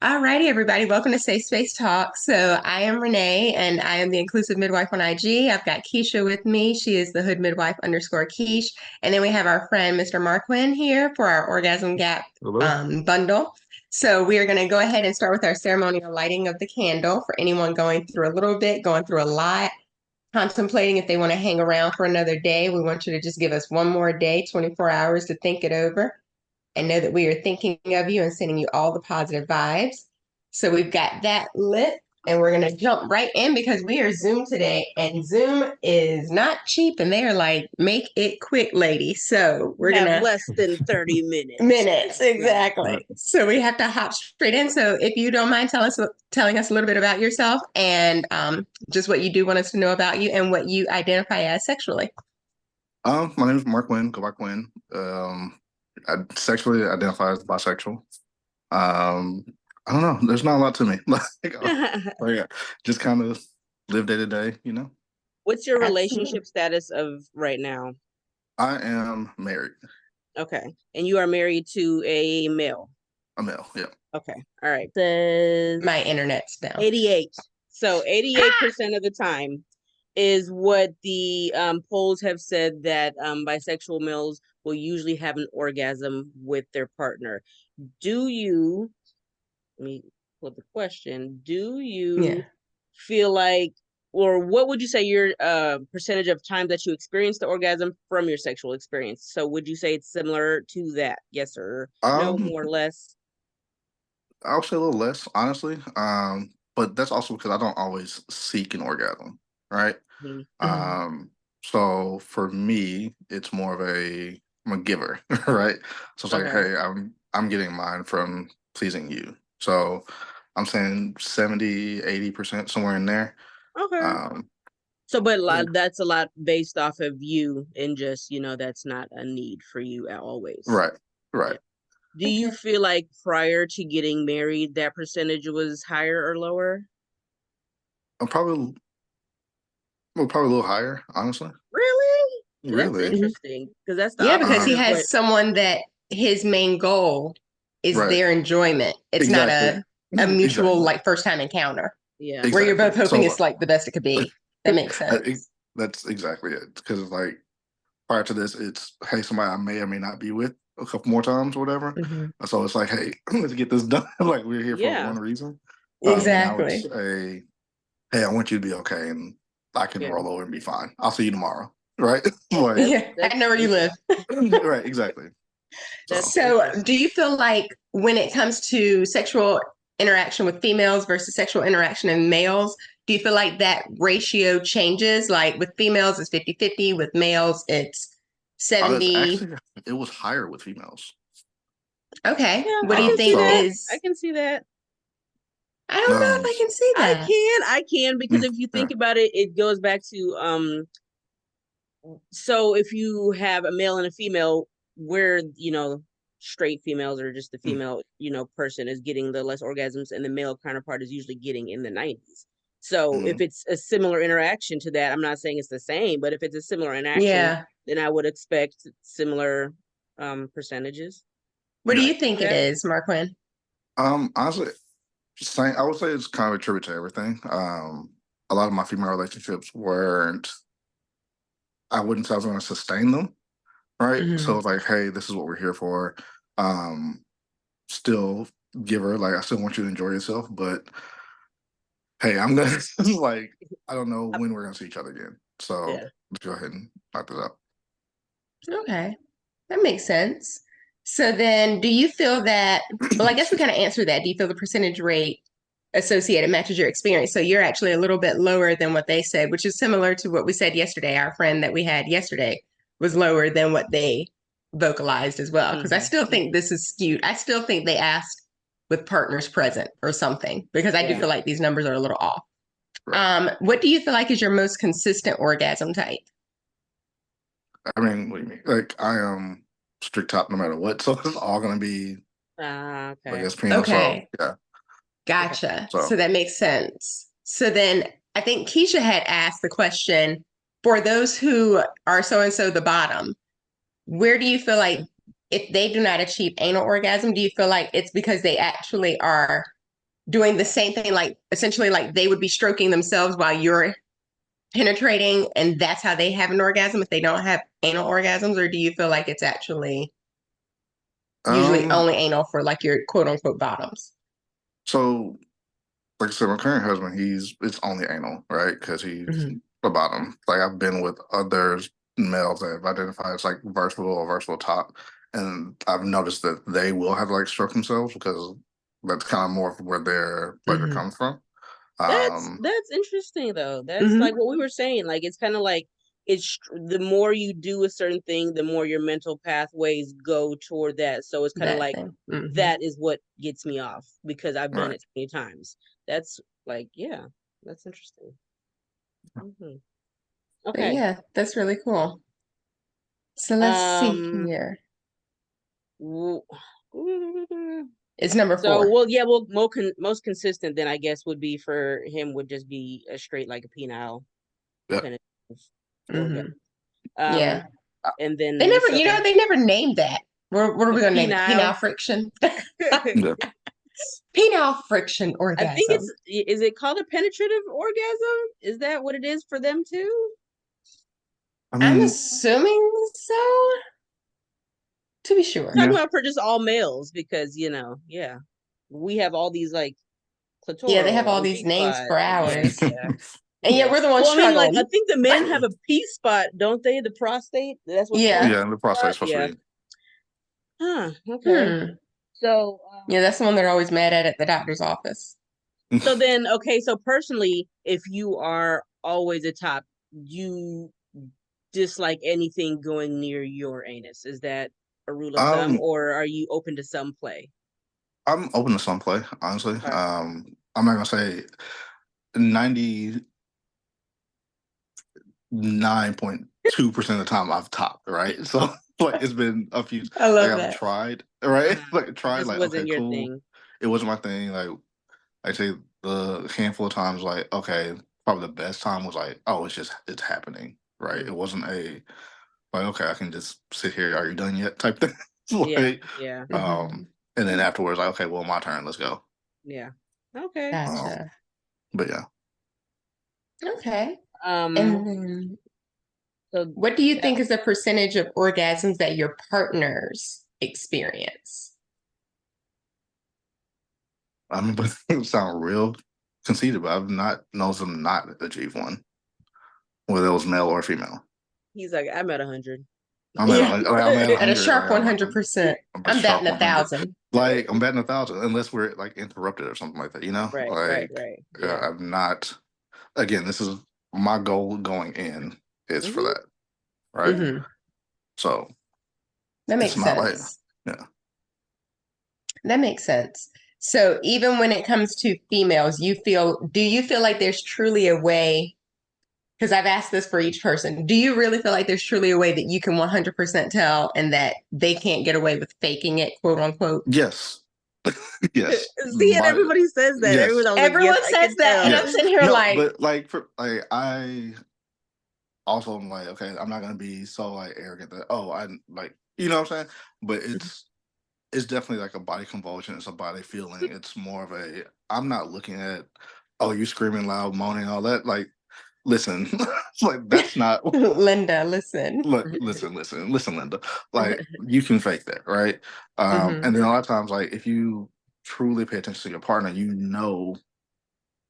All righty, everybody. Welcome to Safe Space Talk. So I am Renee, and I am the Inclusive Midwife on IG. I've got Keisha with me. She is the Hood Midwife underscore Keish. And then we have our friend, Mr. Marquin, here for our Orgasm Gap Hello. bundle. So we are going to go ahead and start with our ceremonial lighting of the candle for anyone going through a little bit, going through a lot, contemplating if they want to hang around for another day. We want you to just give us one more day, 24 hours to think it over and know that we are thinking of you and sending you all the positive vibes. So we've got that lit and we're going to jump right in because we are Zoom today and Zoom is not cheap and they are like, make it quick, lady. So we're We going have to less than 30 minutes. minutes. Exactly. So we have to hop straight in. So if you don't mind telling us a little bit about yourself and just what you do want us to know about you and what you identify as sexually. My name is Mark Wynn. Go back Wynn. I sexually identify as bisexual. I don't know. There's not a lot to me. Yeah, just kind of live day to day. What's your Absolutely. relationship status of right now? I am married. Okay. And you are married to a male. A male. Yeah. Okay. All right. Says My internet's down. 88. So 88% of the time is what the polls have said that bisexual males will usually have an orgasm with their partner. Let me put the question, do you feel like, or what would you say your percentage of time that you experience the orgasm from your sexual experience? So would you say it's similar to that? Yes or no, more or less? I'll say a little less, honestly. But that's also because I don't always seek an orgasm, right? Mm-hmm. So for me, it's more of I'm a giver, right? So it's like, Okay. hey, I'm getting mine from pleasing you. So I'm saying 70, 80%, somewhere in there. Okay. Um, So, but yeah, that's a lot based off of you and just, that's not a need for you always. right, Yeah. right. Do you feel like prior to getting married, that percentage was higher or lower? I'm probably a little higher, honestly. Really? That's Really. interesting because that's the Yeah, because opposite he of what. has someone that his main goal is Right. their enjoyment. It's not Exactly. a mutual Exactly. like first time encounter Yeah. where you're Exactly. both hoping So it's like the best it could be. That makes sense. that's exactly it. Because like prior to this, it's hey, somebody I may or may not be with a couple more times or whatever. Mhm. So it's like, hey, let's get this done. Like we're here for Yeah. one reason. Now it's Exactly. hey, I want you to be okay, and I can Yeah. roll over and be fine. I'll see you tomorrow, right? Like, That's Yeah, I that's know where you live. right, exactly. So that's So, do interesting. you feel like when it comes to sexual interaction with females versus sexual interaction in males, do you feel like that ratio changes? Like with females, it's 50-50, with males, it's it's 70. actually it was higher with females. Okay. Yeah, What do I you can see think that. So I is, can see that. I don't know if I s- can see that. I can because if you yeah, think about it, it goes back to so if you have a male and a female where straight females or just the mm, female person is getting the less orgasms and the male counterpart is usually getting in the 90s. So if mm, it's a similar interaction to that, I'm not saying it's the same, but if it's a similar interaction, Yeah. then I would expect similar percentages. What do yeah. you think it Yeah. is, Marquin? Honestly, I would say it's kind of a tribute to everything. A lot of my female relationships weren't. I wouldn't say I was going to sustain them, right? So Mhm. it's like, hey, this is what we're here for. Um, Still give her like I still want you to enjoy yourself, but hey, I'm gonna like I don't know when we're gonna see each other again. So Yeah. let's go ahead and knock this out. Okay. That makes sense. So then, do you feel that, well, I guess we Excuse kind me. of answered that. Do you feel the percentage rate associated matches your experience? So you're actually a little bit lower than what they said, which is similar to what we said yesterday. Our friend that we had yesterday was lower than what they vocalized as well. Because I still think this is skewed. I still think they asked with partners present or something, because I do Yeah. feel like these numbers are a little off. Right. What do you feel like is your most consistent orgasm type? I mean, what do you mean? Like I am strict top no matter what, so it's all gonna be I Okay. guess penal. So Okay. yeah. Okay. Gotcha. So So that makes sense. So then I think Keisha had asked the question for those who are so and so the bottom, where do you feel like if they do not achieve anal orgasm, do you feel like it's because they actually are doing the same thing, like essentially like they would be stroking themselves while you're penetrating, and that's how they have an orgasm if they don't have anal orgasms? Or do you feel like it's actually usually Um, only anal for like your quote unquote bottoms? so like I said, my current husband, it's only anal, right? Because he's Hmm. a bottom. Like I've been with other males that have identified as like versatile or versatile top, and I've noticed that they will have like stroke themselves because that's kind of more of where their pleasure Hmm. comes from. That's Um, that's interesting though. That's like Hmm. what we were saying. Like it's kind of like the more you do a certain thing, the more your mental pathways go toward that. So it's kind of That like thing. Hmm. that is what gets me off because I've done right. it so many times. That's like, yeah, that's interesting. Hmm. But Okay. yeah, that's really cool. So let's see Um. here. w- It's number So, 4. well, yeah, well, most consistent then I guess would be for him would just be a straight like a penile Yep. penetrative orgasm. Hmm. Um, Yeah. and They then never, so they never named that. What are the we going to name it? penile. Penile friction? Yeah. Penile friction I think orgasm. is it called a penetrative orgasm? Is that what it is for them too? I I'm mean, assuming so, to be Talking sure. yeah. about for just all males because yeah, we have all these like Yeah, they have clitoral all and these G names spot for and ours. yeah, And yeah. yet we're the ones Well, I mean, like I struggling. think the men have a P spot, don't they? The prostate. That's what's called Yeah. a Yeah, P and the process spot. supposed Yeah. to be. Huh. Okay. Hmm. So, Yeah, that's the one they're always mad at the doctor's office. so then, okay. So personally, if you are always a top, you dislike anything going near your anus. Is that a rule of thumb, Um, or are you open to some play? I'm open to some play, honestly. Okay. I'm not gonna say 99.2% of the time I've topped, right? So like it's been a few I like love I've that. tried, right? Uh-huh. Like It tried just like okay, wasn't your cool. thing. It wasn't my thing. Like I say the handful of times like, okay, probably the best time was like, oh, it's happening. Right. It Mm. wasn't a like, okay, I can just sit here, are you done yet? Type thing. Yeah, Like yeah, Hmm. and then afterwards, like, okay, well my turn, let's go. yeah. Okay. Um, Gotcha. but yeah. Okay. Um. And then So what do you that think is the percentage of orgasms that your partners experience? I mean, but it sound real conceited, but I've not known them not achieve one, whether it was male or female. he's like, I'm at 100. I'm at a Yeah, hundred. Like, I'm at a at a hundred. sharp Like I'm 100%. a I'm sharp batting a 100. thousand. Like I'm betting 1,000, unless we're like interrupted or something like that. You know, Right, right, like right. Yeah. I'm not. Again, this is my goal going in is for Hmm. that, right? Hmm. So That it's makes not like sense. yeah. That makes sense. So even when it comes to females, do you feel like there's truly a way? Because I've asked this for each person. Do you really feel like there's truly a way that you can 100% tell and that they can't get away with faking it, quote unquote? Yes, yes, See, and my everybody says that. Everyone's yes, always like, yes, Everyone I says can that, and tell. I'm yes. sitting here No, like, but like for like I also am like, okay, I'm not gonna be so like arrogant that oh I like you know what I'm saying? But it's definitely like a body convulsion, it's a body feeling. It's more of a I'm not looking at oh you screaming loud, moaning, all that. Like, listen, like that's not Linda, listen. look, listen, Linda. Like you can fake that, right? Hmm. And then a lot of times, like if you truly pay attention to your partner, you know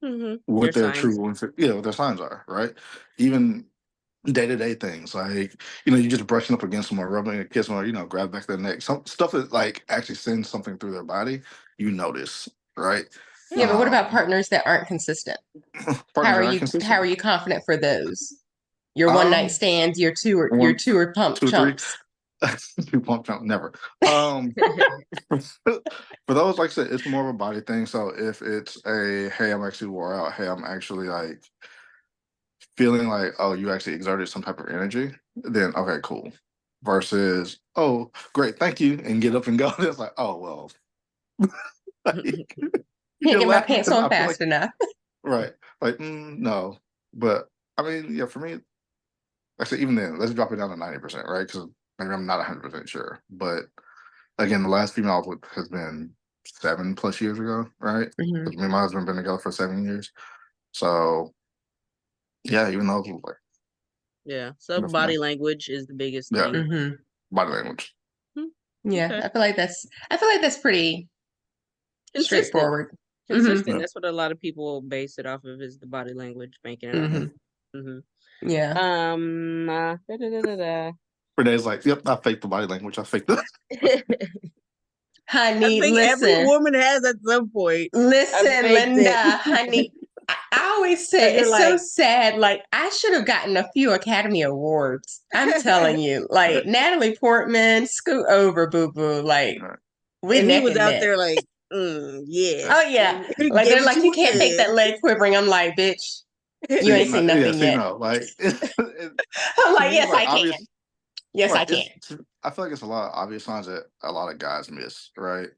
Hmm. what Their their signs. true what their signs are, right? Even day-to-day things like you just brushing up against them or rubbing a kiss them or grab back their neck, some stuff that like actually sends something through their body, notice, right? Yeah, Yeah. but what about um partners that aren't consistent? Partners that aren't How are consistent. you confident for those? Your one night um stands, your One, two or pump 2 or 3. chumps. Two pump jump, never. For those, like I said, it's more of a body thing. So if it's a hey, I'm actually wore out, hey, I'm actually like feeling like, oh, you actually exerted some type of energy, then okay, cool. Versus, oh, great, thank you, and get up and go. It's like, oh well, like, Can't you're get my laughing pants because on I feel fast like enough. right, like no, but I mean, yeah, for me, like I said, even then, let's drop it down to 90%, right? Because maybe I'm not 100% sure, but again, the last female I was with has been 7+ years ago, right? Mhm. 'Cause me and my husband been together for 7 years. So yeah, even though like Yeah. So that's nice. body language is the biggest Yeah, thing. Mhm. body language. Hmm, Yeah, Okay. I feel like that's pretty Consistent. straightforward. Mhm. Consistent. Yeah. That's what a lot of people base it off of is the body language, banking it off. Mhm. Hmm Yeah. Da-da-da-da-da. Renee's like, yep, I faked the body language. I faked it. I Honey, think every listen. woman has at some point. I Listen, faked Linda, it. honey, I always Because say you're it's so like, sad. Like, I should have gotten a few Academy Awards. I'm telling you, like, Natalie Portman, scoot over, boo boo. Like, Right. we and he neck was and out neck. there like, yeah. Oh, yeah. Like, Gave they're it like, to you him can't fake that leg quivering. I'm like, bitch, you See, ain't no, seen yeah, nothing see, yet. no, like I'm to like, me, it's yes, like I can. obvious. Yes, Right, I can. I feel like it's a lot of obvious signs that a lot of guys miss. Right,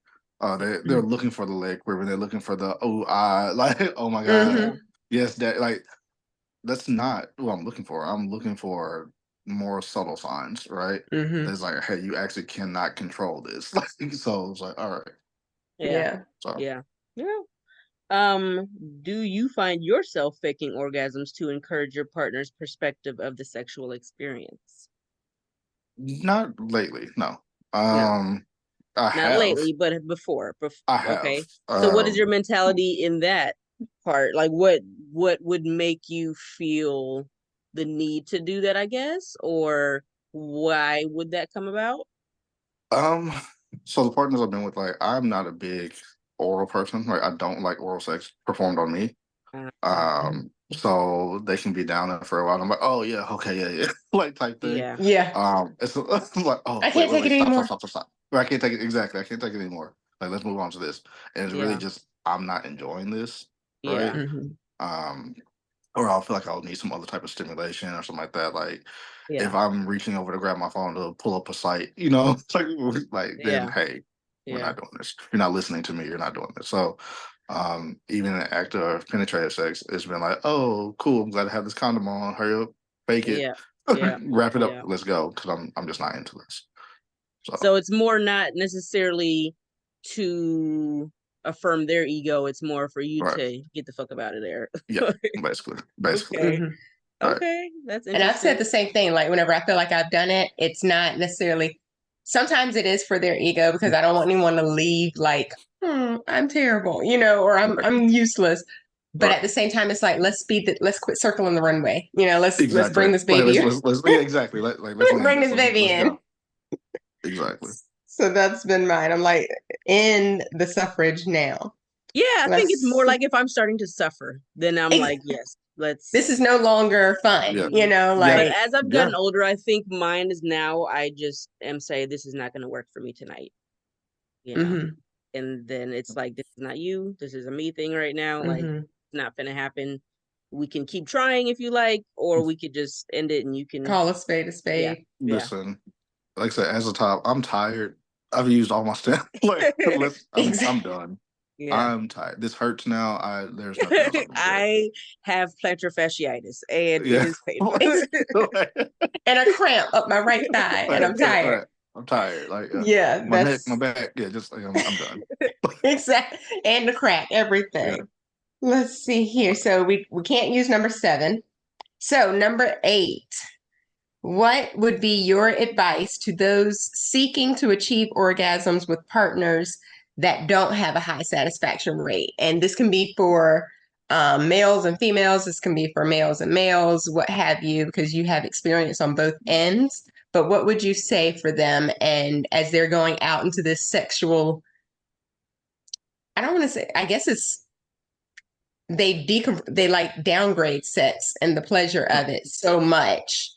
they're Mhm. looking for the leg quiver. They're looking for the like oh my god, Yeah. Mhm. yes, that like that's not what I'm looking for. I'm looking for more subtle signs. Right, Mhm. there's like hey, you actually cannot control this. Like so, it's like all right, Yeah. Yeah. so Yeah. Yeah. Um, do you find yourself faking orgasms to encourage your partner's perspective of the sexual experience? not lately. No, No, I not have, lately, but before. I have. Okay. So what is your mentality in that part? Like what would make you feel the need to do that, I guess? Or why would that come about? Um, so the partners I've been with, like, I'm not a big oral person. Like, I don't like oral sex performed on me. Mhm. So they can be down there for a while. I'm like, oh yeah, okay, yeah, yeah, like type thing. Yeah. Yeah. It's like, oh I wait, can't wait, take it wait, stop, stop, anymore. stop, stop, stop. But I can't take it exactly. I can't take it anymore. Like, let's move on to this. And it's really Yeah. just I'm not enjoying this, right? Yeah. Mhm. Um, or I'll feel like I'll need some other type of stimulation or something like that. Like if Yeah. I'm reaching over to grab my phone to pull up a site, you know, it's like then Yeah. hey, we're Yeah. not doing this. You're not listening to me. You're not doing this. So even an act of penetrative sex, it's been like, oh, cool. I'm glad to have this condom on. Hurry up, fake it, Yeah. Yeah. wrap it up. Yeah. Let's go because I'm just not into this. So So it's more not necessarily to affirm their ego, it's more for you right, to get the fuck up out of there. yeah, basically, Okay. Mhm. right, Okay. That's And I've said interesting. the same thing. Like, whenever I feel like I've done it, it's not necessarily, sometimes it is for their ego because I don't want anyone to leave like, I'm terrible, or right, I'm useless. But right. at the same time, it's like, let's quit circling the runway. Let's Exactly. bring this Like baby, let's yeah, exactly. Let's land bring this. this baby Let's in. go. Exactly. So that's been mine. I'm like, in the suffrage now. Yeah, I think it's more Let's like if I'm starting to suffer, then I'm ex- like, yes, this is let's. no longer fun, Yeah. Yeah. But like, as I've Yeah. gotten older, I think mine is now I just am saying this is not going to work for me tonight, you know. hmm And then it's like this is not you. This is a me thing right now. Like hmm it's not gonna happen. We can keep trying if you like, or we could just end it and you can. call a spade a Yeah, spade. yeah, Listen, like I said, as a top, I'm tired. I've used all my stuff. Like, I'm Exactly. done. yeah. I'm tired. This hurts now. There's nothing else I can do. I have plantar fasciitis, and it Yeah. is painful. And a cramp up my right thigh, and I'm tired. Right. I'm tired. Like Yeah, my neck, my that's back. Yeah, just like I'm done. exactly. And the crack, Yeah. everything. Let's see here. So we can't use number 7. So number 8. What would be your advice to those seeking to achieve orgasms with partners that don't have a high satisfaction rate? And this can be for males and females. This can be for males and males, what have you, because you have experience on both ends. But what would you say for them? And as they're going out into this sexual, I don't want to say, I guess it's they like downgrade sex and the pleasure of it so much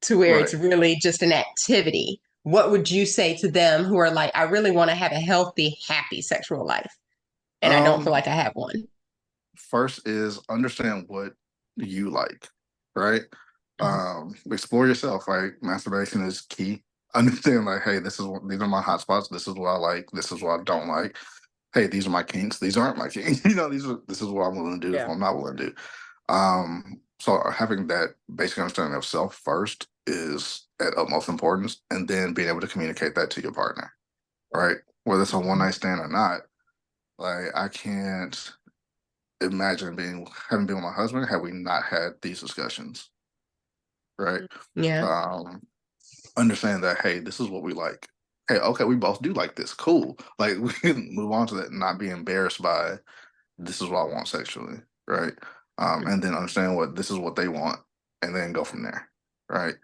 to where Right. it's really just an activity. What would you say to them who are like, I really want to have a healthy, happy sexual life, and I don't feel Um. like I have one? First is understand what you like, right? Explore yourself. Like masturbation is key. Understand, like, hey, these are my hot spots. This is what I like. This is what I don't like. Hey, these are my kinks. These aren't my kinks. This is what I'm willing to do. This is Yeah, what I'm not willing to do. So having that basic understanding of self first is at utmost importance, and then being able to communicate that to your partner, right? Whether it's a one night stand or not, Like I can't imagine having been with my husband had we not had these discussions, right? Yeah. Understand that, hey, this is what we like. Hey, okay, we both do like this. Cool. Like we can move on to that and not be embarrassed by this is what I want sexually, right? And then understand what this is what they want and then go from there, right?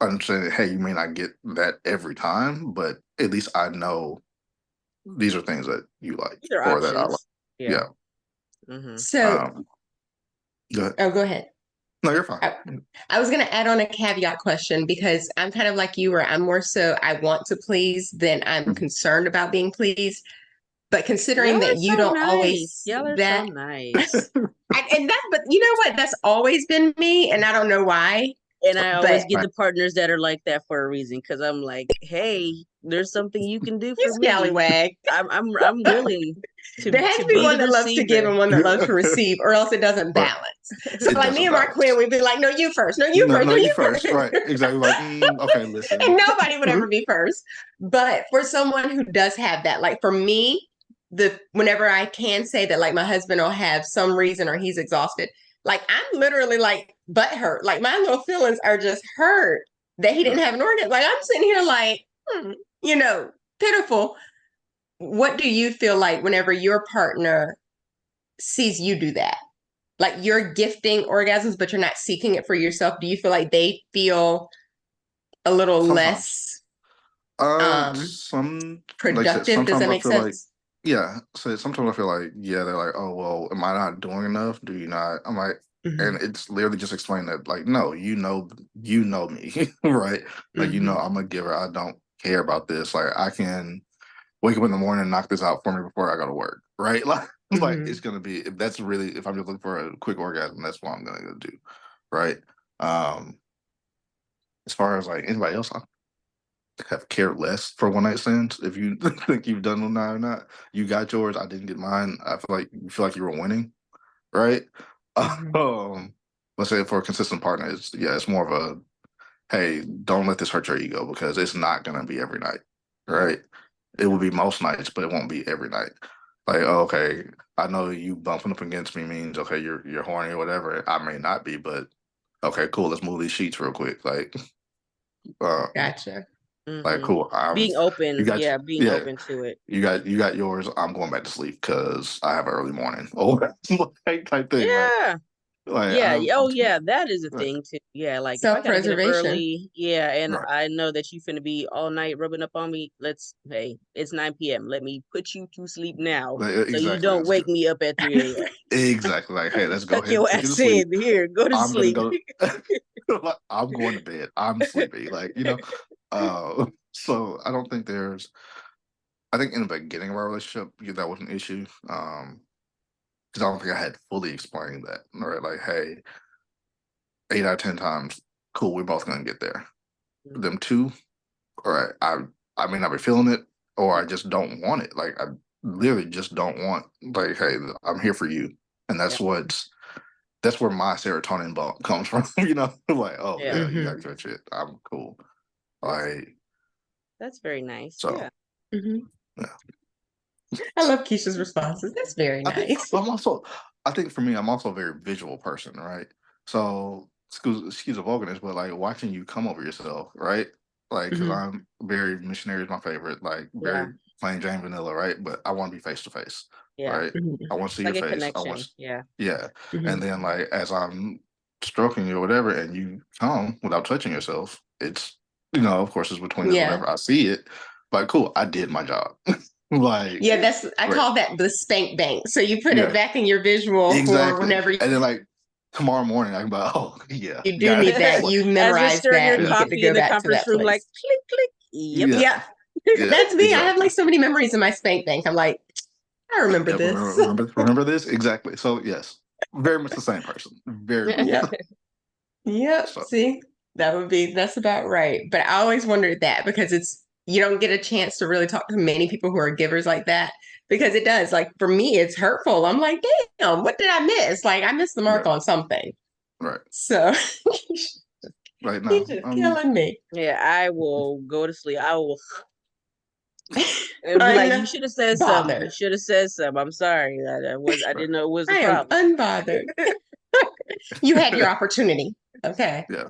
Understand that, hey, you may not get that every time, but at least I know these are things that you like These are or that I like. options. Yeah. Yeah. So, Go ahead. oh, go ahead. No, you're fine. I was going to add on a caveat question because I'm kind of like you, where I'm more so I want to please than I'm concerned about being pleased. But Y'all considering are that you so don't nice. always Y'all are so that, nice. but you know what? That's always been me, and I don't know why. And I always But get the partners that are like that for a reason, because I'm like, hey, there's something you can do you for me. scallywag. I'm willing There has to to be be one the that loves to give receiver. and one that loves to receive, or else it doesn't Right. balance. So, It like me doesn't and Mark balance. Quinn, we'd be like, "No, you first. No, you No, first. no, No, you you first. first." Right. Exactly. Like, okay, listen. And nobody would ever be first. But for someone who does have that, like for me, whenever I can say that, like my husband will have some reason or he's exhausted, like I'm literally like butt hurt. Like my little feelings are just hurt that he didn't have an organ. Like I'm sitting here like, you know, pitiful. What do you feel like whenever your partner sees you do that? Like you're gifting orgasms, but you're not seeking it for yourself. Do you feel like they feel a little Sometimes. less Some like I said, productive? Does sometimes that I make feel like, sense? yeah. So sometimes I feel like, yeah, they're like, oh well, am I not doing enough? Do you not? I'm like, Mm-hmm. and it's literally just explain that, like, no, you know me, right? Like, Mm-hmm. I'm a giver. I don't care about this. Like, I can wake up in the morning and knock this out for me before I go to work, right? Like Mm-hmm. it's gonna be if I'm just looking for a quick orgasm, that's what I'm gonna go do, right? Um, as far as like anybody else, I have cared less for one night stands. If you think you've done them now or not, you got yours. I didn't get mine. I feel like you were winning, right? Mm-hmm. Um, let's say for a consistent partner, it's more of a hey, don't let this hurt your ego because it's not gonna be every night, right? It will be most nights, but it won't be every night. Like, oh, okay, I know you bumping up against me means okay, you're horny or whatever. I may not be, but okay, cool. Let's move these sheets real quick. Uh, Gotcha. like cool. Being You open, got being yeah. open to it. You got yours. I'm going back to sleep because I have an early morning. Oh, like type thing. Yeah. Like Yeah. Oh, I'm yeah. That is a right, thing too. Yeah. Like if I gotta get up Self-preservation. early, yeah, and right. I know that you finna be all night rubbing up on me. Hey, it's 9 p.m. Let me put you to sleep now, Like, so you exactly. don't Let's go. wake me up at 3 a.m. Exactly. Like, hey, let's go Tuck ahead and your put you to ass sleep. in. Here, go to I'm gonna sleep. go. I'm going to bed. I'm sleepy. So I don't think I think in the beginning of our relationship, yeah, that was an issue. Because I don't think I had fully explained that. Right. Like, hey, 8 out of 10 times, cool, we're both gonna get there. Them two, all right, I may not be feeling it, or I just don't want it. Like I literally just don't want like, hey, I'm here for you. And Yeah. that's where my serotonin bump comes from, like, oh Yeah. yeah, you Mm-hmm. got your shit. I'm cool. That's Like that's very nice. so Yeah. Mm-hmm. yeah. I love Keisha's responses. That's very I think nice. I think for me, I'm also a very visual person, right? So excuse the vulgarness, but like watching you come over yourself, right? Like, because Mm-hmm. I'm very missionary is my favorite, like Yeah. very plain Jane vanilla, right? But I want to be face to face, Yeah. right? Mm-hmm. I want to see your Like a face. connection. Yeah. Yeah. Mm-hmm. And then like as I'm stroking you or whatever, and you come without touching yourself, it's of course it's between us, Yeah. whatever. I see it, but cool, I did my job. Like, Yeah, Yeah. I great. call that the spank bank. So you put it Yeah. back in your visual for Exactly. whenever And then like tomorrow morning I can be like, oh yeah, you do got need it. that. Like, You As you're memorize stirring that your and yeah, you get to coffee in go the back to conference that room, like place. click, click. Yep. yeah, Yeah, yeah, that's me. I have exactly. like so many memories in my spank bank. I'm like, I remember Yep, this. remember this? Exactly. So yes, very much the same person. Very much. Yep. Yep. So See, that's about right. But I always wondered that because you don't get a chance to really talk to many people who are givers like that because it does. Like for me, it's hurtful. I'm like, damn, what did I miss? Like I missed the yeah, mark on something. right. So Right he's now, just killing me. Yeah, I will go to sleep. I will And be like, you Unbothered. should have said something. You should have said something. I'm sorry. I didn't know it was I a am problem. unbothered. You had your opportunity. Okay. Yeah.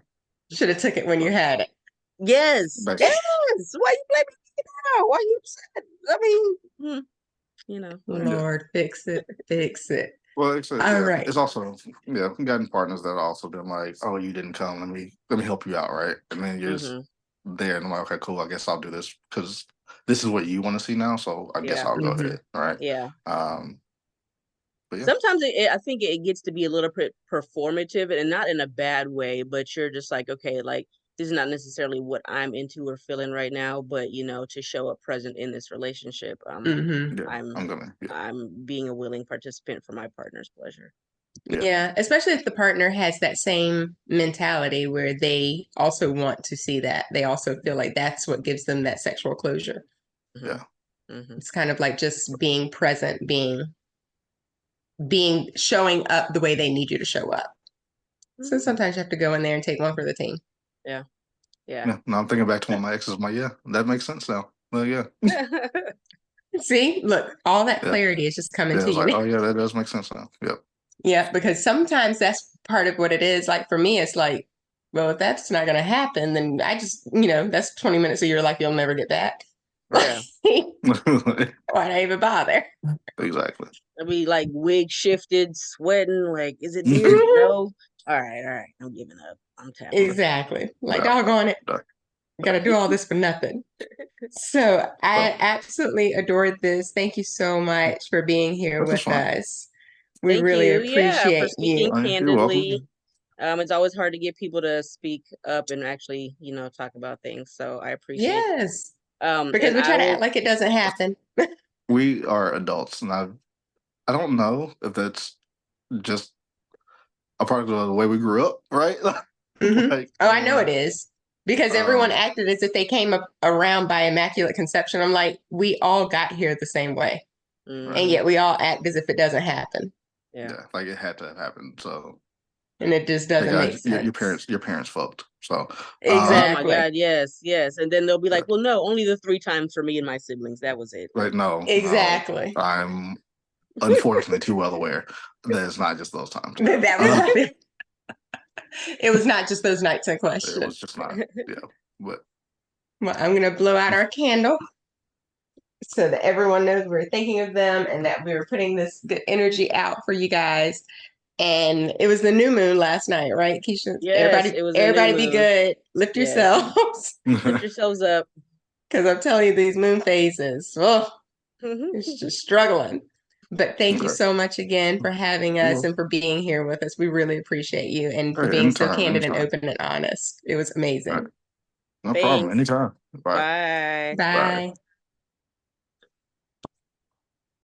Should have took it when you had it. Yes. Basically. Yes. Why you blaming me now? Why you upset? I mean, you know, whatever. Lord, fix it. Fix it. Well, it's All right. It's also we've gotten partners that have also been like, oh, you didn't come. Let me help you out, right? And then you're just there, and I'm like, okay, cool. I guess I'll do this because this is what you want to see now. So I guess I'll go ahead. All right. Yeah. But yeah. Sometimes I think it gets to be a little bit performative, and not in a bad way, but you're just like, okay, like this is not necessarily what I'm into or feeling right now, but you know, to show up present in this relationship, I'm being a willing participant for my partner's pleasure. Yeah, especially if the partner has that same mentality where they also want to see that. They also feel like that's what gives them that sexual closure. Yeah. It's kind of like just being present, showing up the way they need you to show up. So sometimes you have to go in there and take one for the team. Yeah. Now I'm thinking back to one of my exes. That makes sense now. Well, yeah. See, look, all that clarity is just coming to you. Like, oh yeah, that does make sense now. Yep. Yeah, because sometimes that's part of what it is. Like for me, it's like, well, if that's not going to happen, then I just, that's 20 minutes of your life you'll never get back. Yeah. Why not even bother? Exactly. I mean, like wig shifted, sweating. Like, is it weird? No. All right. I'm giving up. I'm tapping. Exactly. Like, doggone it. Got to do all this for nothing. So I absolutely adored this. Thank you so much for being here with us. We really appreciate for speaking you. candidly. It's always hard to get people to speak up and actually, talk about things. So I appreciate it. Yes. Because we try to act like it doesn't happen. We are adults, and I don't know if that's just a part of the way we grew up, right? I know it is. Because everyone acted as if they came up around by immaculate conception. I'm like, we all got here the same way. And yet we all act as if it doesn't happen. Yeah, like it had to have happened. So, and it just doesn't make sense. Your parents fucked. So Oh exactly. my God, yes. And then they'll be like, well, no, only the 3 times for me and my siblings. That was it. Right? No, exactly. No, I'm unfortunately too well aware that it's not just those times. That was not it. It was not just those nights in question. It was just not. Yeah, but well, I'm gonna blow out our candle so that everyone knows we're thinking of them and that we were putting this good energy out for you guys. And it was the new moon last night, right, Keisha? Yes, everybody be good. Lift yourselves. Lift yourselves up. Because I'm telling you, these moon phases, it's just struggling. But thank you so much again for having us and for being here with us. We really appreciate you and for being so candid and open and honest. It was amazing. No problem. Anytime. Bye. Bye.